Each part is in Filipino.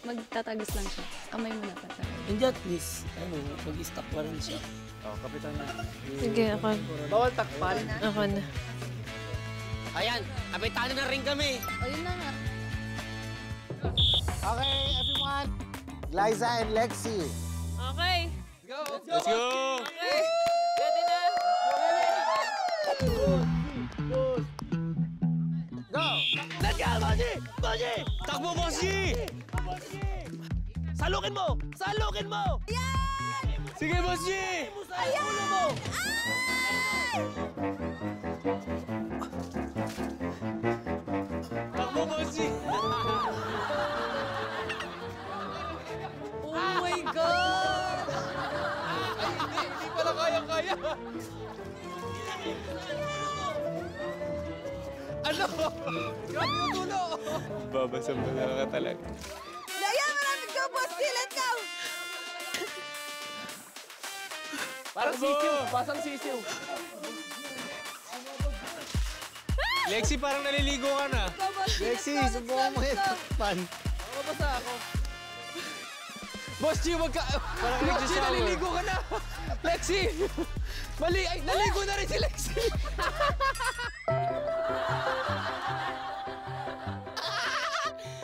magtatagos lang siya. Kamay mo na tatagos. Hindi at least, mag-stop pa rin siya. Kapitan na. Sige, ako. Bawal takpan. Ako na. Ayan, kapitano na rin kami. O, yun na nga. Okay, everyone. Liza and Lexi. Okay. Let's go! Okay. Ready na? Go! Let's go, Bossy! Bossy! Takbo, Bossy! Salukin mo! Salukin mo! Sige, Bossy! Ulo mo! Takbo, Bossy! Oh my God! Hindi pala kaya-kaya. Ano? Grabe yung tulo! Babasa mo na ka talaga. Daya, malapit ka, Bossy! Let's go! Parang sisiw. Pasang sisiw. Lexi, parang naliligo ka na. Lexi, subukan mo yung takpan. Mabasa ako. Boss G, wag ka... Boss G, naliligo ka na. Lexi! Mali! Ay, naligo na rin si Lexi!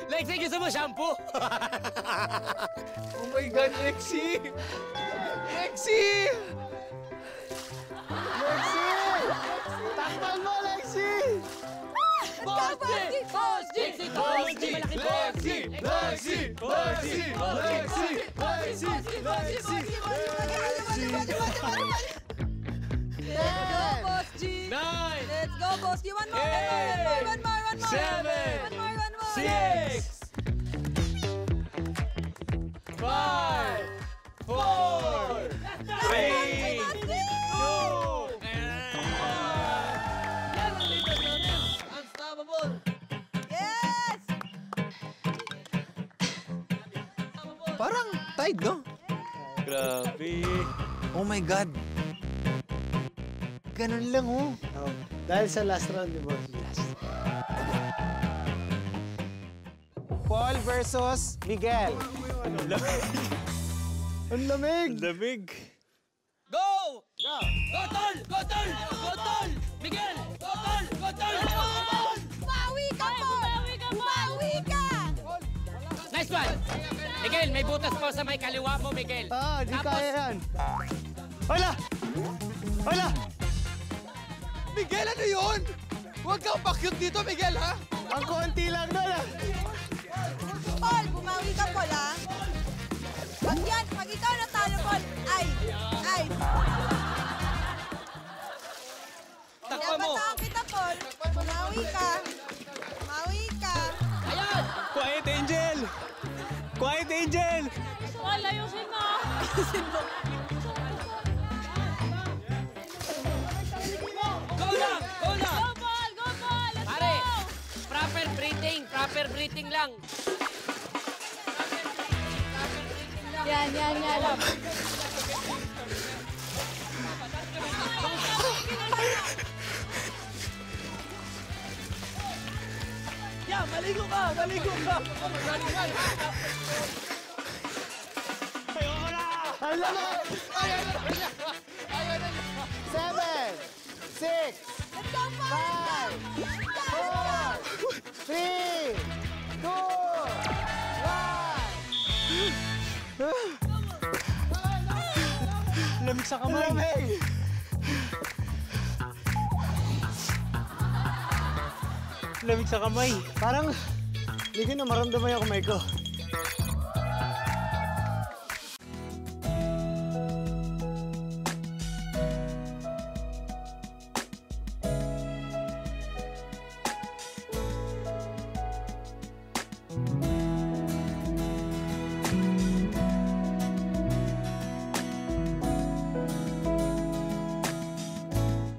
Lexi, gusto mo shampoo? Oh my God, Lexi! Lexi! Lexi! Takpan mo, Lexi! Boss G! Boss G! Boss G! Lexi! Lexi! Lexi! Lexi! Lexi! Lexi! Let's go, Boss G! 9! Let's go, Boss G! One more! One more! 7! One more! 6! 5! 4! 3! 2! Unstoppable! Yes! Parang tied, no? Grabe. Oh my God. Ganun lang, oh. Dahil sa last round, di ba? Paul versus Miguel. Ang lamig! Lamig. Go! Go! Go, Tol! Go, Tol! Go, Tol! Miguel! Go, Tol! Go, Tol! Go, Tol! Bawi ka, Paul! Bawi ka! Nice one! Miguel, may butas po sa may kaliwa mo, Miguel. Di kaya yan. Hala! Hala! Miguel, ano yun? Huwag kang pakyut dito, Miguel, ha? Ang konti lang doon, ah. Paul, bumawi ka, Paul, ha? Pag ikaw natalo, Paul, ay! Takpa mo! Napatawa kita, Paul. Bumawi ka. Bumawi ka. Ayan! Quiet, Angel! Quiet, Angel! Paul, ayusin mo. Go lang! Go lang! Go, Paul! Go, Paul! Let's Pare, go! proper breathing lang. Yan. Yeah, maligo ka! Maligo ka! Ayoko na! Ang lamig! 7, 6, Let's go, Paul! 5, 4, 3, 2, 1. Lamig sa kamay. Lamig! Lamig sa kamay. Parang hindi ko na maramdaman yung kamay ko.